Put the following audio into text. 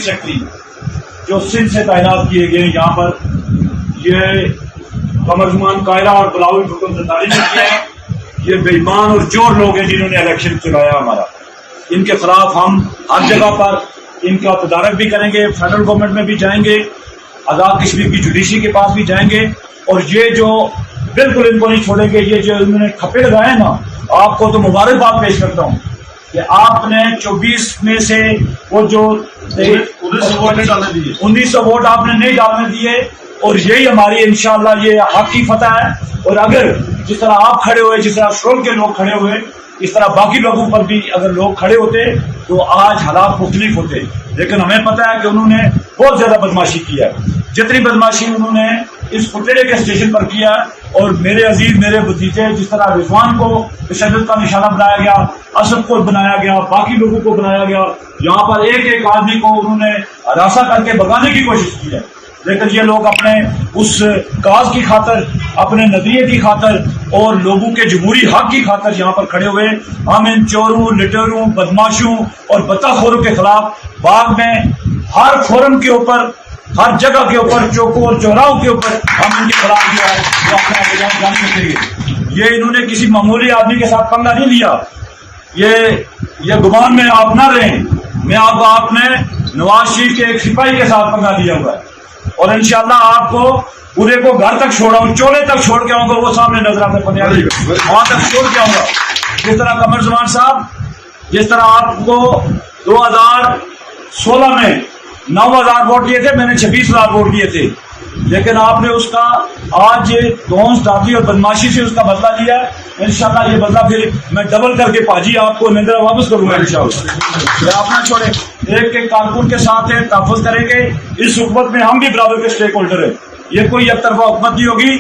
Secretary جو سندھ سے تعینات کیے گئے یہاں پر، یہ قمرزمان قائرہ اور بلاول حکم 47 نے کیا ہے. یہ بے ایمان اور چور لوگ ہیں جنہوں نے الیکشن چلایا ہمارا. ان کے خلاف ہم ہر جگہ پر ان کا تدارک بھی کریں گے، فیڈرل گورنمنٹ میں بھی جائیں گے، آزاد کشمیر کی جوڈیشری کے پاس بھی جائیں گے. اور یہ جو بالکل ان کو نہیں چھوڑیں گے، یہ جو انہوں نے کھپے لگائے ہیں نا، آپ کو تو مبارکباد پیش کرتا ہوں کہ آپ نے 24 میں سے وہ جو 1900 ووٹ آپ نے نہیں ڈالنے دیے، اور یہی ہماری انشاءاللہ یہ حق کی فتح ہے. اور اگر جس طرح آپ کھڑے ہوئے، جس طرح شرول کے لوگ کھڑے ہوئے، اس طرح باقی لوگوں پر بھی اگر لوگ کھڑے ہوتے تو آج حالات مختلف ہوتے. لیکن ہمیں پتہ ہے کہ انہوں نے بہت زیادہ بدماشی کی ہے. جتنی بدماشی انہوں نے اس کٹڑے کے اسٹیشن پر کیا، اور میرے عزیز میرے بھتیجے جس طرح رضوان کو تشدد کا نشانہ بنایا گیا، اسد کو بنایا گیا، باقی لوگوں کو بنایا گیا، یہاں پر ایک ایک آدمی کو انہوں نے ہراساں کر کے بگانے کی کوشش کی ہے. لیکن یہ لوگ اپنے اس کاز کی خاطر، اپنے نظریے کی خاطر اور لوگوں کے جمہوری حق کی خاطر یہاں پر کھڑے ہوئے. ہم ان چوروں، لٹیروں، بدماشوں اور بتاخوروں کے خلاف باغ میں ہر فورم کے اوپر، ہر جگہ کے اوپر، چوکوں اور چوراہوں کے اوپر ہم ان کے خلاف جو ہے وہ اپنا احتجاج جاری رکھیں گے. یہ انہوں نے کسی معمولی آدمی کے ساتھ پنگا نہیں لیا. یہ گمان میں آپ نہ رہیں. میں آپ نے نواز شریف کے ایک سپاہی کے ساتھ پنگا لیا ہوا ہے، اور انشاءاللہ آپ کو پورے کو گھر تک چھوڑا ہوں، چولے تک چھوڑ کے آؤں گا. وہ سامنے نظر آتے پنیالی وہاں تک چھوڑ کے آؤں گا. جس طرح قمرزمان صاحب، جس طرح آپ کو 2016 میں 9000 ووٹ دیے تھے، میں نے 26,000 ووٹ دیے تھے، لیکن آپ نے اس کا آج دونس ڈاکی اور بدماشی سے اس کا بدلہ لیا ہے. انشاءاللہ یہ بدلہ پھر میں ڈبل کر کے پاجی آپ کو نندرا واپس کروں گا انشاءاللہ. آپ نہ چھوڑیں، ایک ایک کارکن کے ساتھ ہے، تحفظ کریں گے. اس حکومت میں ہم بھی برابر کے اسٹیک ہولڈر ہیں. یہ کوئی یک طرفہ حکومت نہیں ہوگی.